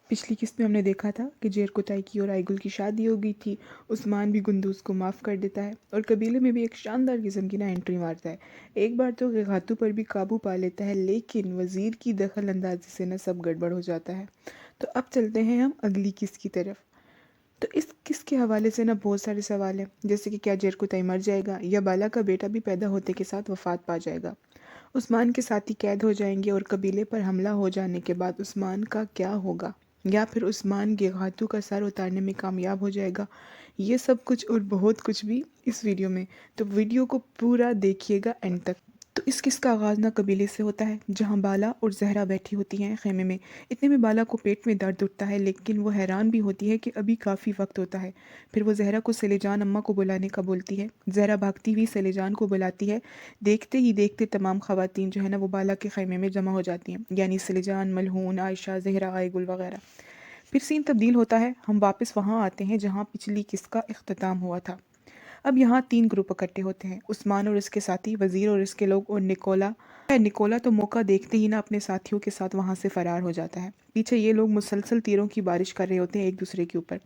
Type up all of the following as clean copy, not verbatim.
पिछली किस्त में हमने देखा था कि जेर कुताई की और आईगुल की शादी हो गई थी। उस्मान भी गुंदूज को माफ़ कर देता है और कबीले में भी एक शानदार किस्म की ना एंट्री मारता है। एक बार तो गातू पर भी काबू पा लेता है, लेकिन वज़ीर की दखल अंदाजी से ना सब गड़बड़ हो जाता है। तो अब चलते हैं हम अगली किस्त की तरफ। तो इस किस्त के हवाले से ना बहुत सारे सवाल हैं, जैसे कि क्या जेर कुताई मर जाएगा या बाला का बेटा भी पैदा होते के साथ वफात पा जाएगा। उस्मान के साथी कैद हो जाएंगे और कबीले पर हमला हो जाने के बाद उस्मान का क्या होगा, या फिर उस्मान गेगातू का सर उतारने में कामयाब हो जाएगा। ये सब कुछ और बहुत कुछ भी इस वीडियो में, तो वीडियो को पूरा देखिएगा एंड तक। तो इस किस का आगाज़ ना कबीले से होता है, जहाँ बाला और जहरा बैठी होती हैं खेमे में। इतने में बाला को पेट में दर्द उठता है, लेकिन वो हैरान भी होती है कि अभी काफ़ी वक्त होता है। फिर वो जहरा को सलेजान अम्मा को बुलाने का बोलती है। जहरा भागती हुई सलेजान को बुलाती है। देखते ही देखते तमाम खवातीन जो है ना वो बाला के खेमे में जमा हो जाती हैं, यानी सलेजान, मलहून, आयशा, जहरा, आयगुल वगैरह। फिर सीन तब्दील होता है, हम वापस वहाँ आते हैं जहाँ पिछली किस्त का इख्तिताम हुआ था। अब यहाँ 3 ग्रुप इकट्ठे होते हैं, उस्मान और इसके साथी, वज़ीर और इसके लोग, और निकोला। निकोला तो मौका देखते ही ना अपने साथियों के साथ वहाँ से फ़रार हो जाता है। पीछे ये लोग मुसलसल तीरों की बारिश कर रहे होते हैं एक दूसरे के ऊपर।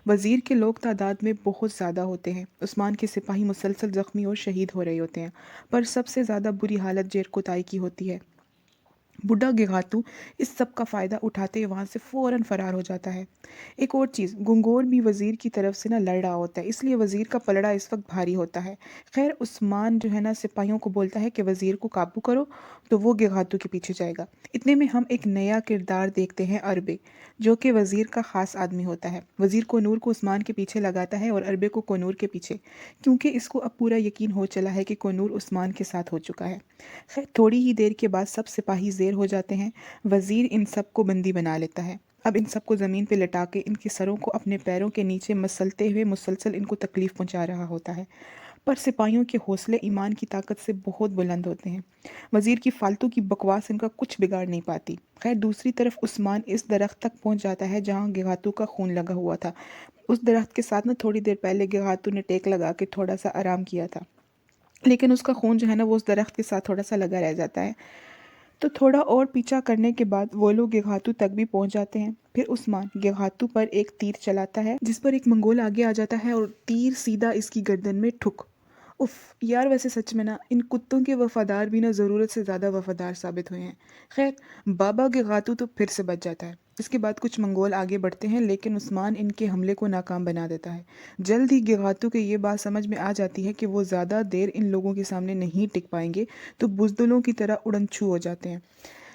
वज़ीर के लोग तादाद में बहुत ज़्यादा होते हैं, उस्मान के सिपाही मुसलसल ज़ख्मी और शहीद हो रहे होते हैं। पर सबसे ज़्यादा बुरी हालत जेर कोताई की होती है। बुढ़ा गिगातू इस सब का फ़ायदा उठाते हुए वहाँ से फ़ौरन फ़रार हो जाता है। एक और चीज़, गंगोर भी वज़ीर की तरफ से ना लड़ रहा होता है, इसलिए वज़ीर का पलड़ा इस वक्त भारी होता है। खैर, उस्मान जो है ना सिपाहियों को बोलता है कि वज़ीर को काबू करो, तो वो गिगातू के पीछे जाएगा। इतने में हम एक नया किरदार देखते हैं, अरबे, जो कि वज़ीर का ख़ास आदमी होता है। वज़ीर कोनूर को उस्मान के पीछे लगाता है और अरबे को कोनूर के पीछे, क्योंकि इसको अब पूरा यकीन हो चला है कि कोनूर उस्मान के साथ हो चुका है। खैर, थोड़ी ही देर के बाद सब सिपाही ज़ेर हो जाते हैं। वज़ीर इन सबको बंदी बना लेता है। अब इन सबको ज़मीन पे लटा के इनके सरों को अपने पैरों के नीचे मसलते हुए मुसलसल इनको तकलीफ़ पहुंचा रहा होता है। पर सिपाहियों के हौसले ईमान की ताकत से बहुत बुलंद होते हैं। वज़ीर की फालतू की बकवास इनका कुछ बिगाड़ नहीं पाती। खैर, दूसरी तरफ उस्मान इस दरख्त तक पहुंच जाता है जहां गिगातू का खून लगा हुआ था। उस दरख्त के साथ ना थोड़ी देर पहले गिगातू ने टेक लगा के थोड़ा सा आराम किया था, लेकिन उसका खून जो है ना वो उस दरख्त के साथ थोड़ा सा लगा रह जाता है। तो थोड़ा और पीछा करने के बाद वो लोग गेगातू तक भी पहुंच जाते हैं। फिर उस्मान गेगातू पर एक तीर चलाता है, जिस पर एक मंगोल आगे आ जाता है और तीर सीधा इसकी गर्दन में ठुक। उफ यार, वैसे सच में ना इन कुत्तों के वफादार भी ना ज़रूरत से ज़्यादा वफादार साबित हुए हैं। खैर, बाबा गेगातू तो फिर से बच जाता है। इसके बाद कुछ मंगोल आगे बढ़ते हैं, लेकिन उस्मान इनके हमले को नाकाम बना देता है। जल्द ही गेगातू को ये बात समझ में आ जाती है कि वो ज़्यादा देर इन लोगों के सामने नहीं टिक पाएंगे, तो बुज़दिलों की तरह उड़नछू हो जाते हैं।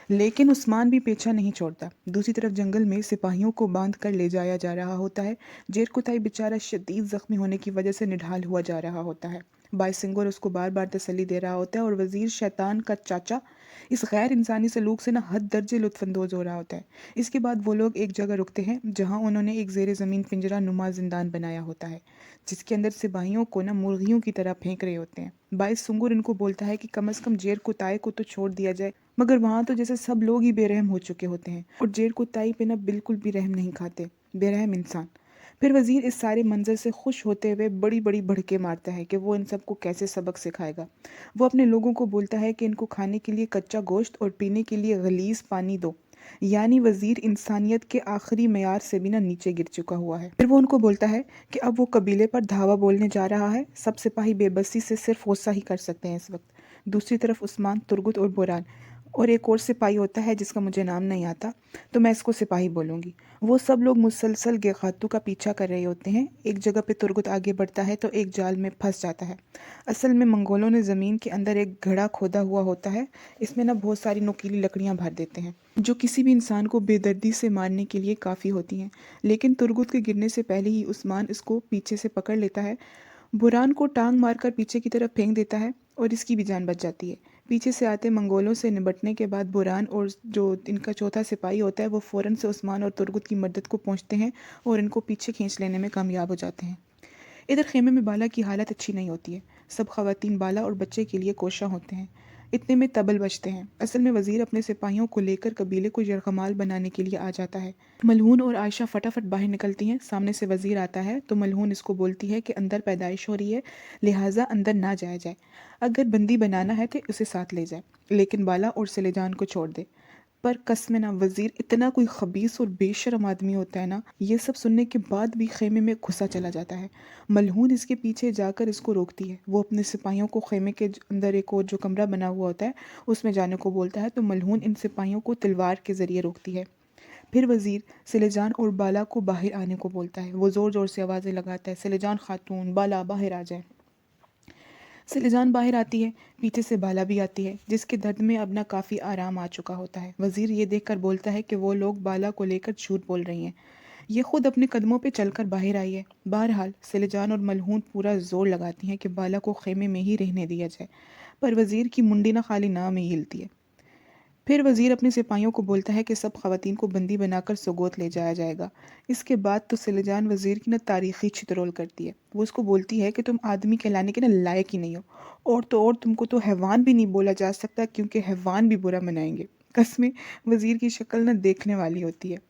लेकिन उस्मान भी पीछा नहीं छोड़ता। दूसरी तरफ जंगल में सिपाहियों को बांध कर ले जाया जा रहा होता है। जेर कुताई बेचारा शदीद जख्मी होने की वजह से निढाल हुआ जा रहा होता है। बाईसिंगोर उसको बार बार तसल्ली दे रहा होता है और वजीर शैतान का चाचा इस गैर इंसानी सलूक से ना हद दर्जे लुत्फानंदोज हो रहा होता है। इसके बाद वो लोग एक जगह रुकते हैं जहाँ उन्होंने एक जेर ज़मीन पिंजरा नुमा जिंदान बनाया होता है, जिसके अंदर सिपाहियों को ना मुर्गियों की तरह फेंक रहे होते हैं। बाईस सुंगुर इनको बोलता है कि कम से कम जेर कुताई को तो छोड़ दिया जाए, मगर वहाँ तो जैसे सब लोग ही बेरहम हो चुके होते हैं और जेर कुताई पे ना बिल्कुल भी रहम नहीं खाते, बेरहम इंसान। फिर वजीर इस सारे मंजर से खुश होते हुए बड़ी बड़ी भड़के मारता है कि वो इन सबको कैसे सबक सिखाएगा। वो अपने लोगों को बोलता है कि इनको खाने के लिए कच्चा गोश्त और पीने के लिए गलीज पानी दो, यानी वजीर इंसानियत के आखिरी मेयार से भी ना नीचे गिर चुका हुआ है। फिर वो उनको बोलता है कि अब वो कबीले पर धावा बोलने जा रहा है। सब सिपाही बेबसी से सिर्फ गुस्सा ही कर सकते हैं इस वक्त। दूसरी तरफ उस्मान, तुर्गुत और बुरान, और एक और सिपाही होता है जिसका मुझे नाम नहीं आता, तो मैं इसको सिपाही बोलूँगी। वो सब लोग मुसलसल गेगातू का पीछा कर रहे होते हैं। एक जगह पे तुर्गुत आगे बढ़ता है तो एक जाल में फंस जाता है। असल में मंगोलों ने ज़मीन के अंदर एक घड़ा खोदा हुआ होता है, इसमें ना बहुत सारी नुकीली लकड़ियाँ भर देते हैं जो किसी भी इंसान को बेदर्दी से मारने के लिए काफ़ी होती हैं। लेकिन तुर्गुत के गिरने से पहले ही उस्मान इसको पीछे से पकड़ लेता है, बुरान को टांग मारकर पीछे की तरफ फेंक देता है और इसकी भी जान बच जाती है। पीछे से आते मंगोलों से निपटने के बाद बुरान और जो इनका चौथा सिपाही होता है वो फ़ौरन से उस्मान और तुर्गुत की मदद को पहुंचते हैं और इनको पीछे खींच लेने में कामयाब हो जाते हैं। इधर खेमे में बाला की हालत अच्छी नहीं होती है। सब खवातीन बाला और बच्चे के लिए कोशा होते हैं। इतने में तबल बजते हैं। असल में वजीर अपने सिपाहियों को लेकर कबीले को यरगमाल बनाने के लिए आ जाता है। मलहून और आयशा फटाफट बाहर निकलती हैं। सामने से वजीर आता है तो मलहून इसको बोलती है कि अंदर पैदाइश हो रही है, लिहाजा अंदर ना जाया जाए। अगर बंदी बनाना है तो उसे साथ ले जाए, लेकिन बाला और सलेजान को छोड़ दे। पर कसम ना वजीर इतना कोई खबीस और बेशरम आदमी होता है ना। ये सब सुनने के बाद भी खेमे में घुसा चला जाता है। मलहून इसके पीछे जाकर इसको रोकती है। वो अपने सिपाहियों को खेमे के अंदर एक और जो कमरा बना हुआ होता है उसमें जाने को बोलता है, तो मलहून इन सिपाहियों को तलवार के ज़रिए रोकती है। फिर वजीर सिलेजान और बाला को बाहर आने को बोलता है। वो ज़ोर ज़ोर से आवाज़ें लगाता है, सिलेजान खातून, बाला बाहर आ जाए। सिलेजान बाहर आती है, पीछे से बाला भी आती है, जिसके दर्द में अब ना काफ़ी आराम आ चुका होता है। वजीर ये देखकर बोलता है कि वो लोग बाला को लेकर झूठ बोल रही हैं, ये खुद अपने कदमों पे चलकर बाहर आई है। बहरहाल सिलेजान और मलहून पूरा जोर लगाती हैं कि बाला को खेमे में ही रहने दिया जाए, पर वजीर की मुंडी ना खाली नाम ही हिलती है। फिर वजीर अपने सिपाहियों को बोलता है कि सब खवातीन को बंदी बनाकर सुगोत ले जाया जाएगा। इसके बाद तो सिलेजान वजीर की ना तारीखी छितरोल करती है। वो उसको बोलती है कि तुम आदमी कहलाने के ना लायक ही नहीं हो, और तो और तुमको तो हैवान भी नहीं बोला जा सकता, क्योंकि हैवान भी बुरा मनाएंगे। कसमें वजीर की शक्ल ना देखने वाली होती है।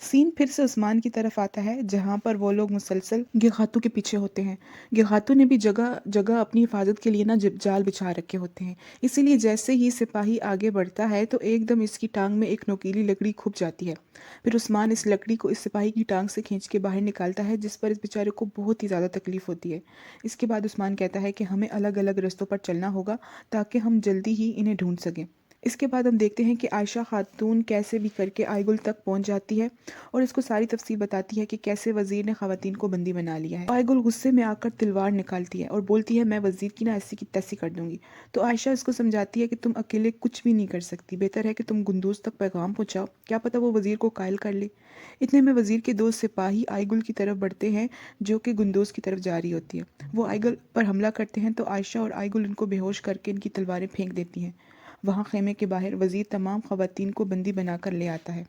सीन फिर से उस्मान की तरफ आता है, जहाँ पर वो लोग मुसलसल गिगातू के पीछे होते हैं। गिगातू ने भी जगह जगह अपनी हिफाजत के लिए ना जाल बिछा रखे होते हैं, इसीलिए जैसे ही सिपाही आगे बढ़ता है तो एकदम इसकी टांग में एक नोकीली लकड़ी खुप जाती है। फिर उस्मान इस लकड़ी को इस सिपाही की टांग से खींच के बाहर निकालता है, जिस पर इस बेचारे को बहुत ही ज़्यादा तकलीफ होती है। इसके बाद उस्मान कहता है कि हमें अलग अलग रस्तों पर चलना होगा ताकि हम जल्दी ही इन्हें ढूंढ सकें। इसके बाद हम देखते हैं कि आयशा खातून कैसे भी करके आईगुल तक पहुंच जाती है और इसको सारी तफसील बताती है कि कैसे वजीर ने खवातीन को बंदी बना लिया है। आईगुल गुस्से में आकर तलवार निकालती है और बोलती है, मैं वजीर की ना ऐसी की तैसी कर दूंगी। तो आयशा इसको समझाती है कि तुम अकेले कुछ भी नहीं कर सकती, बेहतर है कि तुम गुंदूज तक पैगाम पहुंचाओ, क्या पता वो वजीर को कायल कर ले। इतने में वजीर के दो सिपाही आईगुल की तरफ बढ़ते हैं, जो कि गुंदूज की तरफ जा रही होती है। वो आईगुल पर हमला करते हैं, तो आयशा और आईगुल इनको बेहोश करके इनकी तलवारें फेंक देती हैं। वहाँ खेमे के बाहर वजीर तमाम खवातीन को बंदी बनाकर ले आता है,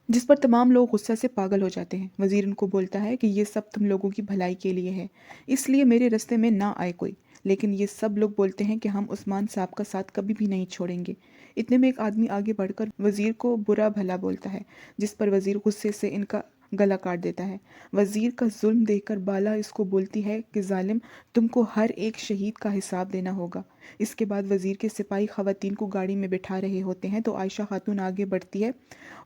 जिस पर तमाम लोग गुस्से से पागल हो जाते हैं। वजीर उनको बोलता है कि ये सब तुम लोगों की भलाई के लिए है, इसलिए मेरे रास्ते में ना आए कोई। लेकिन ये सब लोग बोलते हैं कि हम उस्मान साहब का साथ कभी भी नहीं छोड़ेंगे। इतने में एक आदमी आगे बढ़कर वजीर को बुरा भला बोलता है, जिस पर वजीर गुस्से से इनका गला काट देता है। वजीर का जुल्म देखकर बाला इसको बोलती है कि जालिम, तुमको हर एक शहीद का हिसाब देना होगा। इसके बाद वजीर के सिपाही खवातीन को गाड़ी में बिठा रहे होते हैं, तो आयशा खातून आगे बढ़ती है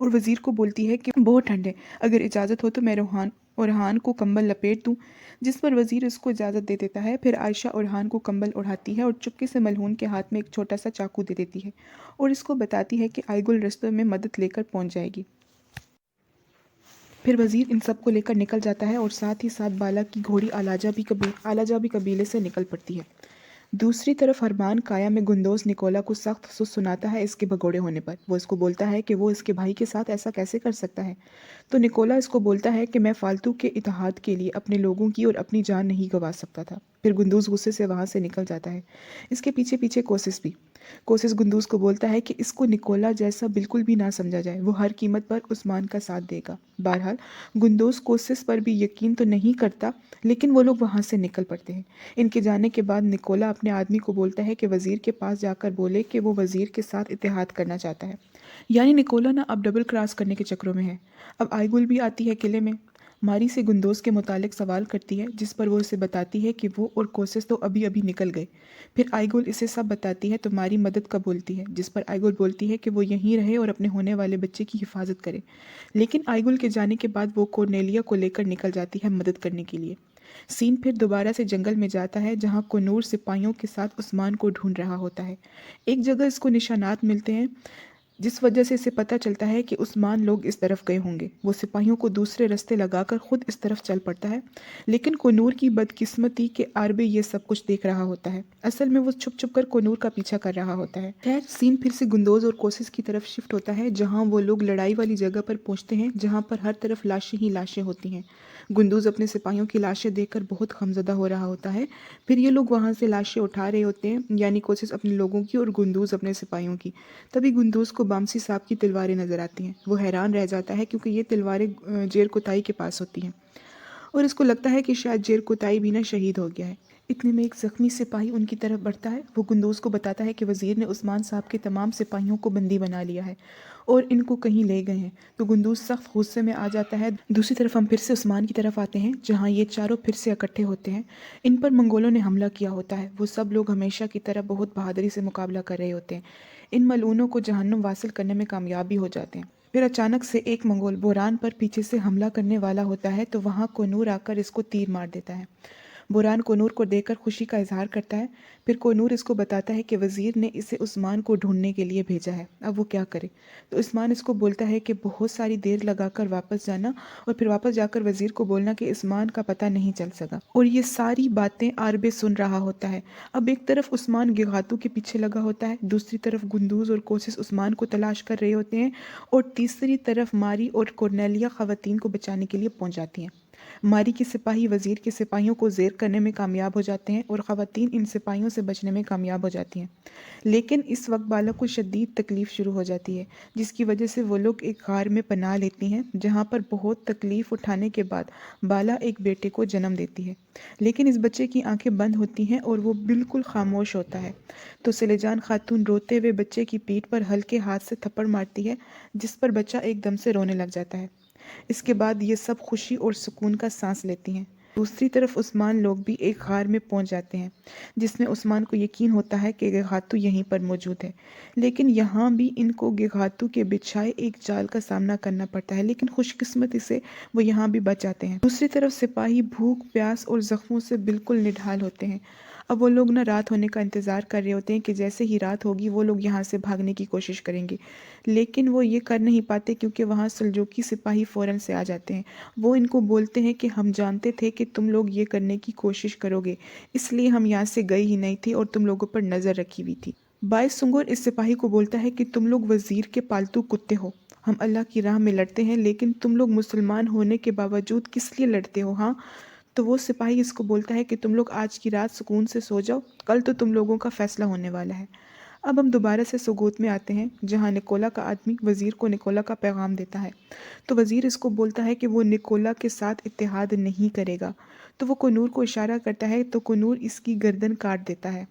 और वजीर को बोलती है कि बहुत ठंड है, अगर इजाज़त हो तो मैं रेहान को कंबल लपेट दूं। जिस पर वजीर इसको इजाज़त दे देता है। फिर आयशा रेहान को कंबल उड़ाती है और चुपके से मलहून के हाथ में एक छोटा सा चाकू दे देती है और इसको बताती है कि आईगुल रस्तों में मदद लेकर पहुंच जाएगी। फिर वजीर इन सब को लेकर निकल जाता है और साथ ही साथ बाला की घोड़ी आलाजा भी कबीले से निकल पड़ती है। दूसरी तरफ अरमान काया में गुंदोज निकोला को सख्त सुनाता है इसके भगोड़े होने पर। वो इसको बोलता है कि वो इसके भाई के साथ ऐसा कैसे कर सकता है। तो निकोला इसको बोलता है कि मैं फालतू के इत्तेहाद के लिए अपने लोगों की और अपनी जान नहीं गंवा सकता था। फिर गुंदूज गुस्से से वहाँ से निकल जाता है। इसके पीछे पीछे कोसिस गुंदूज को बोलता है कि इसको निकोला जैसा बिल्कुल भी ना समझा जाए, वो हर कीमत पर उस्मान का साथ देगा। बहरहाल गुंदोज कोसिस पर भी यकीन तो नहीं करता, लेकिन वो लोग वहाँ से निकल पड़ते हैं। इनके जाने के बाद निकोला अपने आदमी को बोलता है कि वजीर के पास जाकर बोले कि वो वजीर के साथ इत्तेहाद करना चाहता है। यानी निकोला ना अब डबल क्रॉस करने के चक्रों में है। अब आईगुल भी आती है किले में। मारी से गुंदोज के मुतालिक सवाल करती है, जिस पर वो उसे बताती है कि वो और कोसिस तो अभी अभी निकल गए। फिर आईगुल इसे सब बताती है तो मारी मदद का बोलती है, जिस पर आईगुल बोलती है कि वो यहीं रहे और अपने होने वाले बच्चे की हिफाजत करे। लेकिन आईगुल के जाने के बाद वो कोर्नेलिया को लेकर निकल जाती है मदद करने के लिए। सीन फिर दोबारा से जंगल में जाता है, जहाँ कोनूर सिपाहियों के साथ उस्मान को ढूंढ रहा होता है। एक जगह इसको निशानात मिलते हैं, जिस वजह से इसे पता चलता है कि उस्मान लोग इस तरफ गए होंगे। वो सिपाहियों को दूसरे रास्ते लगाकर खुद इस तरफ चल पड़ता है, लेकिन कोनूर की बदकिस्मती के आरबे ये सब कुछ देख रहा होता है। असल में वो छुप छुप कर कोनूर का पीछा कर रहा होता है। खैर सीन फिर से गुंदोज और कोसिस की तरफ शिफ्ट होता है, जहाँ वो लोग लड़ाई वाली जगह पर पहुँचते हैं, जहाँ पर हर तरफ लाशें ही लाशें होती हैं। गुंदूज अपने सिपाहियों की लाशें देखकर बहुत गमज़दा हो रहा होता है। फिर ये लोग वहाँ से लाशें उठा रहे होते हैं, यानी कोसिस अपने लोगों की और गुंदूज अपने सिपाहियों की। तभी गुंदूज को बामसी साहब की तलवारें नजर आती हैं। वो हैरान रह जाता है, क्योंकि ये तलवारें जेर कुताई के पास होती हैं और इसको लगता है कि शायद जेर कुताई भी ना शहीद हो गया है। इतने में एक जख्मी सिपाही उनकी तरफ बढ़ता है। वो गुंदोज को बताता है कि वजीर ने उस्मान साहब के तमाम सिपाहियों को बंदी बना लिया है और इनको कहीं ले गए हैं। तो गुंदोज सख्त गुस्से में आ जाता है। दूसरी तरफ हम फिर से उस्मान की तरफ आते हैं, जहाँ ये चारों फिर से इकट्ठे होते हैं। इन पर मंगोलों ने हमला किया होता है। वो सब लोग हमेशा की तरह बहुत बहादुरी से मुकाबला कर रहे होते हैं। इन मलऊनों को जहन्नुम वासिल करने में कामयाब भी हो जाते हैं। फिर अचानक से एक मंगोल बुरहान पर पीछे से हमला करने वाला होता है तो वहाँ कोनूर आकर इसको तीर मार देता है। बुरहान कोनूर को देखकर खुशी का इजहार करता है। फिर कोनूर इसको बताता है कि वज़ीर ने इसे उस्मान को ढूंढने के लिए भेजा है, अब वो क्या करे। तो उस्मान इसको बोलता है कि बहुत सारी देर लगाकर वापस जाना और फिर वापस जाकर वज़ीर को बोलना कि उस्मान का पता नहीं चल सका। और ये सारी बातें आरबे सुन रहा होता है। अब एक तरफ उस्मान गिगातू के पीछे लगा होता है, दूसरी तरफ गुंदूज और कोसिस उस्मान को तलाश कर रहे होते हैं और तीसरी तरफ मारी और कोर्नेलिया ख़वातीन को बचाने के लिए पहुंच जाती हैं। मारी के सिपाही वज़ीर के सिपाहियों को ज़ेर करने में कामयाब हो जाते हैं और ख़वातीन इन सिपाहियों से बचने में कामयाब हो जाती हैं। लेकिन इस वक्त बाला को शदीद तकलीफ़ शुरू हो जाती है, जिसकी वजह से वो लोग एक गार में पनाह लेती हैं, जहाँ पर बहुत तकलीफ़ उठाने के बाद बाला एक बेटे को जन्म देती है। लेकिन इस बच्चे की आंखें बंद होती हैं और वो बिल्कुल खामोश होता है। तो सिलेजान खातून रोते हुए बच्चे की पीठ पर हल्के हाथ से थप्पड़ मारती है, जिस पर बच्चा एकदम से रोने लग जाता है। इसके बाद ये सब खुशी और सुकून का सांस लेती हैं। दूसरी तरफ उस्मान लोग भी एक गार में पहुंच जाते हैं, जिसमें उस्मान को यकीन होता है कि गिगातू यहीं पर मौजूद है। लेकिन यहाँ भी इनको गिगातू के बिछाए एक जाल का सामना करना पड़ता है, लेकिन खुशकिस्मती से वो यहाँ भी बच जाते हैं। दूसरी तरफ सिपाही भूख, प्यास और जख्मों से बिल्कुल निढाल होते हैं। अब वो लोग ना रात होने का इंतज़ार कर रहे होते हैं कि जैसे ही रात होगी वो लोग यहाँ से भागने की कोशिश करेंगे, लेकिन वो ये कर नहीं पाते क्योंकि वहाँ सल्जूकी सिपाही फ़ौरन से आ जाते हैं। वो इनको बोलते हैं कि हम जानते थे कि तुम लोग ये करने की कोशिश करोगे, इसलिए हम यहाँ से गए ही नहीं थे और तुम लोगों पर नज़र रखी हुई थी। बाइस सुंगुर इस सिपाही को बोलता है कि तुम लोग वज़ीर के पालतू कुत्ते हो। हम अल्लाह की राह में लड़ते हैं, लेकिन तुम लोग मुसलमान होने के बावजूद किस लिए लड़ते हो? हाँ, तो वो सिपाही इसको बोलता है कि तुम लोग आज की रात सुकून से सो जाओ, कल तो तुम लोगों का फैसला होने वाला है। अब हम दोबारा से सुगोत में आते हैं, जहाँ निकोला का आदमी वज़ीर को निकोला का पैगाम देता है। तो वज़ीर इसको बोलता है कि वो निकोला के साथ इत्तेहाद नहीं करेगा। तो वो कुनूर को इशारा करता है, तो कुनूर इसकी गर्दन काट देता है।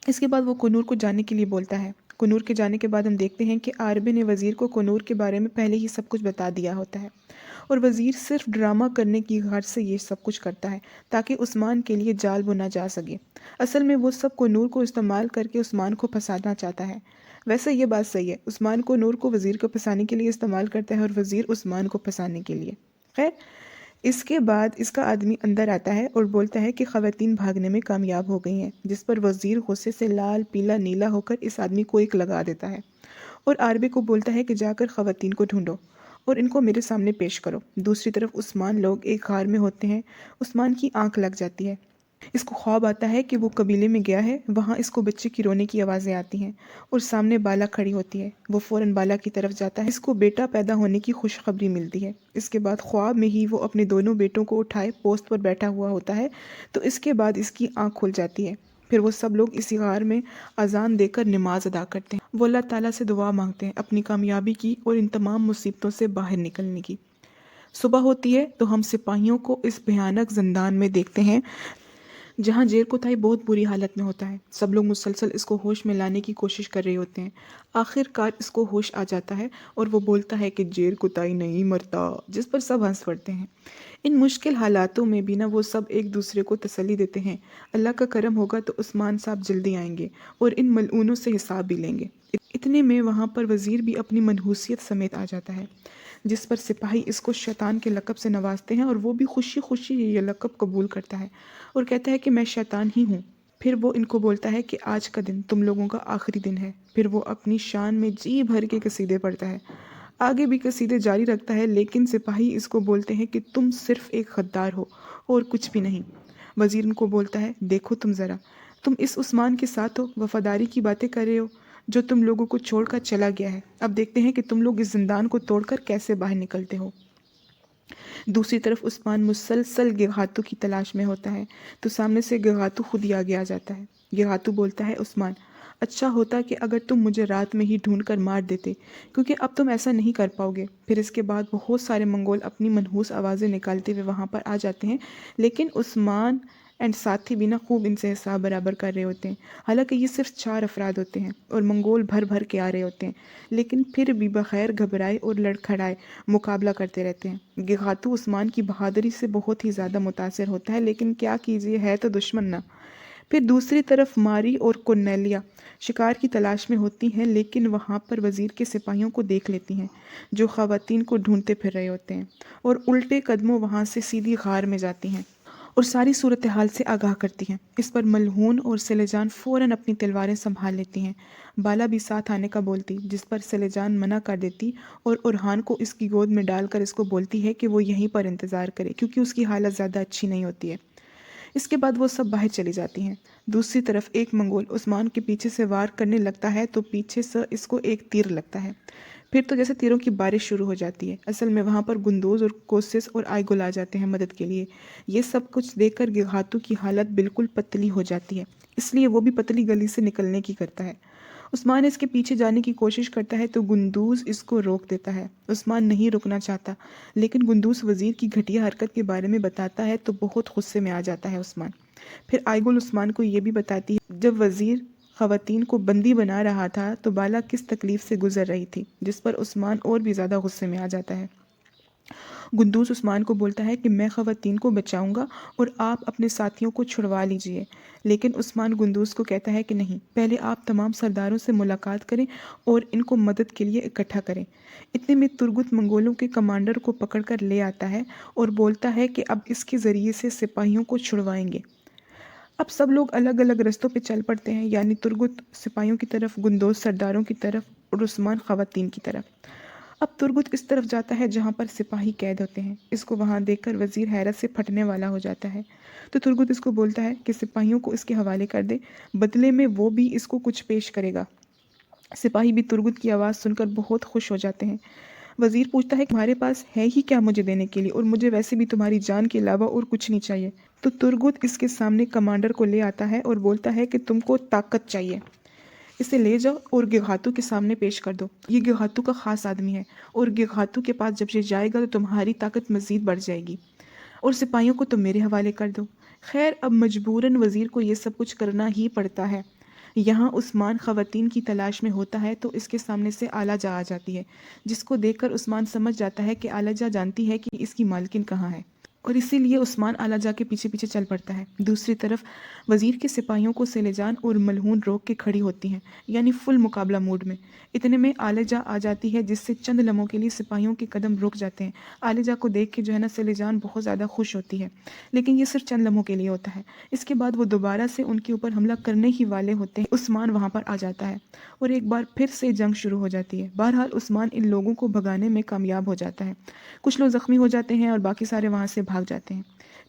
इसके बाद वो कुनूर को जाने के लिए बोलता है। कुनूर के जाने के बाद हम देखते हैं कि आरबे ने वज़ीर को कुनूर के बारे में पहले ही सब कुछ बता दिया होता है और वज़ीर सिर्फ ड्रामा करने की गर्ज से ये सब कुछ करता है ताकि उस्मान के लिए जाल बुना जा सके। असल में वो सब कुनूर को इस्तेमाल करके उस्मान को फंसाना चाहता है। वैसे ये बात सही है, उस्मान कुनूर को वज़ीर को फंसाने के लिए इस्तेमाल करता है और वज़ीर उस्मान को फंसाने के लिए। खैर, इसके बाद इसका आदमी अंदर आता है और बोलता है कि ख़वातीन भागने में कामयाब हो गई हैं, जिस पर वज़ीर गुस्से से लाल पीला नीला होकर इस आदमी को एक लगा देता है और आरबी को बोलता है कि जाकर ख़वातीन को ढूंढो और इनको मेरे सामने पेश करो। दूसरी तरफ उस्मान लोग एक गार में होते हैं। उस्मान की आंख लग जाती है। इसको ख्वाब आता है कि वो कबीले में गया है, वहाँ इसको बच्चे की रोने की आवाज़ें आती हैं और सामने बाला खड़ी होती है। वो फ़ौरन बाला की तरफ जाता है। इसको बेटा पैदा होने की खुशखबरी मिलती है। इसके बाद ख्वाब में ही वो अपने दोनों बेटों को उठाए पोस्ट पर बैठा हुआ होता है। तो इसके बाद इसकी आँख खुल जाती है। फिर वो सब लोग इसी गार में अजान देकर नमाज अदा करते हैं। वो अल्लाह ताला से दुआ मांगते हैं अपनी कामयाबी की और इन तमाम मुसीबतों से बाहर निकलने की। सुबह होती है तो हम सिपाहियों को इस भयानक जिंदान में देखते हैं, जहाँ जेर कोताही बहुत बुरी हालत में होता है। सब लोग मुसलसल इसको होश में लाने की कोशिश कर रहे होते हैं। आखिरकार इसको होश आ जाता है और वो बोलता है कि जेर कोताही नहीं मरता, जिस पर सब हंस पड़ते हैं। इन मुश्किल हालातों में भी ना वो सब एक दूसरे को तसल्ली देते हैं, अल्लाह का करम होगा तो उस्मान साहब जल्दी आएंगे और इन मलऊनों से हिसाब भी लेंगे। इतने में वहाँ पर वज़ीर भी अपनी मनहूसियत समेत आ जाता है, जिस पर सिपाही इसको शैतान के लक़ब से नवाजते हैं और वो भी खुशी खुशी ये लक़ब कबूल करता है और कहता है कि मैं शैतान ही हूँ। फिर वो इनको बोलता है कि आज का दिन तुम लोगों का आखिरी दिन है। फिर वो अपनी शान में जी भर के कसीदे पढ़ता है, आगे भी कसीदे जारी रखता है, लेकिन सिपाही इसको बोलते हैं कि तुम सिर्फ एक गद्दार हो और कुछ भी नहीं। वज़ीर इनको बोलता है, देखो तुम ज़रा, तुम इस उस्मान के साथ हो, वफादारी की बातें कर रहे हो, जो तुम लोगों को छोड़कर चला गया है। अब देखते हैं कि तुम लोग इस जिंदान को तोड़कर कैसे बाहर निकलते हो। दूसरी तरफ उस्मान मुसलसल गिगातू की तलाश में होता है, तो सामने से गिगातू खुद ही आगे आ जाता है। गिगातू बोलता है, उस्मान, अच्छा होता कि अगर तुम मुझे रात में ही ढूंढ कर मार देते, क्योंकि अब तुम ऐसा नहीं कर पाओगे। फिर इसके बाद बहुत सारे मंगोल अपनी मनहूस आवाज़ें निकालते हुए वहाँ पर आ जाते हैं, लेकिन उस्मान एंड साथी भी ना खूब इनसे हिसाब बराबर कर रहे होते हैं। हालांकि ये सिर्फ 4 अफराद होते हैं और मंगोल भर भर के आ रहे होते हैं, लेकिन फिर भी बग़ैर घबराए और लड़खड़ाए मुकाबला करते रहते हैं। गिगातू उस्मान की बहादुरी से बहुत ही ज़्यादा मुतासिर होता है, लेकिन क्या कीजिए, है तो दुश्मन ना। फिर दूसरी तरफ मारी और कोर्नेलिया शिकार की तलाश में होती हैं, लेकिन वहाँ पर वज़ीर के सिपाहियों को देख लेती हैं जो ख़वातीन को ढूंढते फिर रहे होते हैं, और उल्टे कदमों वहाँ से सीधी गार में जाती हैं और सारी सूरत हाल से आगाह करती हैं। इस पर मलहून और सेलेजान फ़ौरन अपनी तलवारें संभाल लेती हैं। बाला भी साथ आने का बोलती, जिस पर सेलेजान मना कर देती और उरहान को इसकी गोद में डालकर इसको बोलती है कि वो यहीं पर इंतज़ार करे, क्योंकि उसकी हालत ज़्यादा अच्छी नहीं होती है। इसके बाद वो सब बाहर चली जाती हैं। दूसरी तरफ एक मंगोल उस्मान के पीछे से वार करने लगता है तो पीछे से इसको एक तीर लगता है। फिर तो जैसे तीरों की बारिश शुरू हो जाती है। असल में वहाँ पर गुंदोज और कोसिस और आयगुल आ जाते हैं मदद के लिए। ये सब कुछ देखकर गिगातू की हालत बिल्कुल पतली हो जाती है, इसलिए वो भी पतली गली से निकलने की करता है। उस्मान इसके पीछे जाने की कोशिश करता है तो गुंदूज इसको रोक देता है। उस्मान नहीं रुकना चाहता, लेकिन गुंदूज वज़ीर की घटिया हरकत के बारे में बताता है तो बहुत गुस्से में आ जाता है उस्मान। फिर आयगुल उस्मान को ये भी बताती है जब वज़ीर ख़वातीन को बंदी बना रहा था तो बाला किस तकलीफ़ से गुजर रही थी, जिस पर उस्मान और भी ज़्यादा गुस्से में आ जाता है। गुंदूस उस्मान को बोलता है कि मैं ख़वातीन को बचाऊंगा और आप अपने साथियों को छुड़वा लीजिए, लेकिन उस्मान गुंदूस को कहता है कि नहीं, पहले आप तमाम सरदारों से मुलाकात करें और इनको मदद के लिए इकट्ठा करें। इतने में तुर्गुत मंगोलों के कमांडर को पकड़कर ले आता है और बोलता है कि अब इसके ज़रिए से सिपाहियों को छुड़वाएंगे। अब सब लोग अलग अलग रास्तों पे चल पड़ते हैं, यानी तुर्गुत सिपाहियों की तरफ, गुंदोज सरदारों की तरफ और उस्मान ख़वातीन की तरफ। अब तुर्गुत इस तरफ जाता है जहाँ पर सिपाही कैद होते हैं। इसको वहाँ देखकर वज़ीर हैरत से फटने वाला हो जाता है। तो तुर्गुत इसको बोलता है कि सिपाहियों को इसके हवाले कर दे, बदले में वो भी इसको कुछ पेश करेगा। सिपाही भी तुर्गुत की आवाज़ सुनकर बहुत खुश हो जाते हैं। वज़ीर पूछता है तुम्हारे पास है ही क्या मुझे देने के लिए, और मुझे वैसे भी तुम्हारी जान के अलावा और कुछ नहीं चाहिए। तो तुर्गुत इसके सामने कमांडर को ले आता है और बोलता है कि तुमको ताकत चाहिए, इसे ले जाओ और गिगातू के सामने पेश कर दो। ये गिगातू का ख़ास आदमी है और गिगातू के पास जब ये जाएगा तो तुम्हारी ताकत मज़ीद बढ़ जाएगी, और सिपाहियों को तुम मेरे हवाले कर दो। खैर, अब मजबूरन वज़ीर को ये सब कुछ करना ही पड़ता है। यहाँ उस्मान ख़वातीन की तलाश में होता है तो इसके सामने से आलाजा आ जाती है, जिसको देखकर उस्मान समझ जाता है कि आलाजा जानती है कि इसकी मालकिन कहाँ है, और इसीलिए उस्मान आलाजा के पीछे पीछे चल पड़ता है। दूसरी तरफ वज़ीर के सिपाहियों को सेलेजान और मलहून रोक के खड़ी होती हैं, यानी फुल मुकाबला मूड में। इतने में आलाजा आ जाती है, जिससे चंद लम्हों के लिए सिपाहियों के कदम रुक जाते हैं। आलाजा को देख के जो है ना सेलेजान बहुत ज़्यादा खुश होती है, लेकिन ये सिर्फ चंद लम्हों के लिए होता है। इसके बाद वो दोबारा से उनके ऊपर हमला करने ही वाले होते हैं। उस्मान वहाँ पर आ जाता है और एक बार फिर से जंग शुरू हो जाती है। बहरहाल उस्मान इन लोगों को भगाने में कामयाब हो जाता है। कुछ लोग ज़ख्मी हो जाते हैं और बाकी सारे वहाँ से भाग जाते हैं।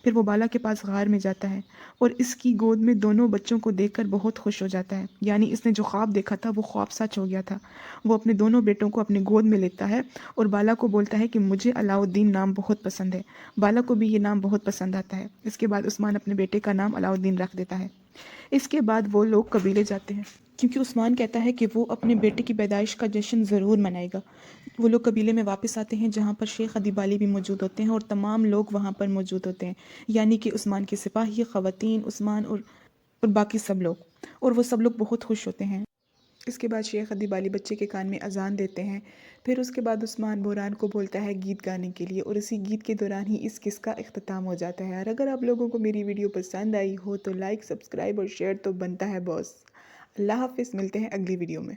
फिर वो बाला के पास गार में जाता है और इसकी गोद में दोनों बच्चों को देखकर बहुत खुश हो जाता है, यानी इसने जो ख्वाब देखा था वो ख्वाब सच हो गया था। वो अपने दोनों बेटों को अपने गोद में लेता है और बाला को बोलता है कि मुझे अलाउद्दीन नाम बहुत पसंद है। बाला को भी ये नाम बहुत पसंद आता है। इसके बाद उस्मान अपने बेटे का नाम अलाउद्दीन रख देता है। इसके बाद वो लोग कबीले जाते हैं, क्योंकि उस्मान कहता है कि वो अपने बेटे की पैदाइश का जश्न ज़रूर मनाएगा। वो लोग कबीले में वापस आते हैं जहाँ पर शेख अदीबाली भी मौजूद होते हैं और तमाम लोग वहाँ पर मौजूद होते हैं, यानी कि उस्मान के सिपाही, ख़वातीन, उस्मान और बाकी सब लोग, और वो सब लोग बहुत खुश होते हैं। इसके बाद शेख अदीबाली बच्चे के कान में अजान देते हैं। फिर उसके बाद उस्मान बोरान को बोलता है गीत गाने के लिए, और इसी गीत के दौरान ही इस किस्सा का इख्तिताम हो जाता है। और अगर आप लोगों को मेरी वीडियो पसंद आई हो तो लाइक, सब्सक्राइब और शेयर तो बनता है बॉस। अल्लाह हाफ़िज़, मिलते हैं अगली वीडियो में।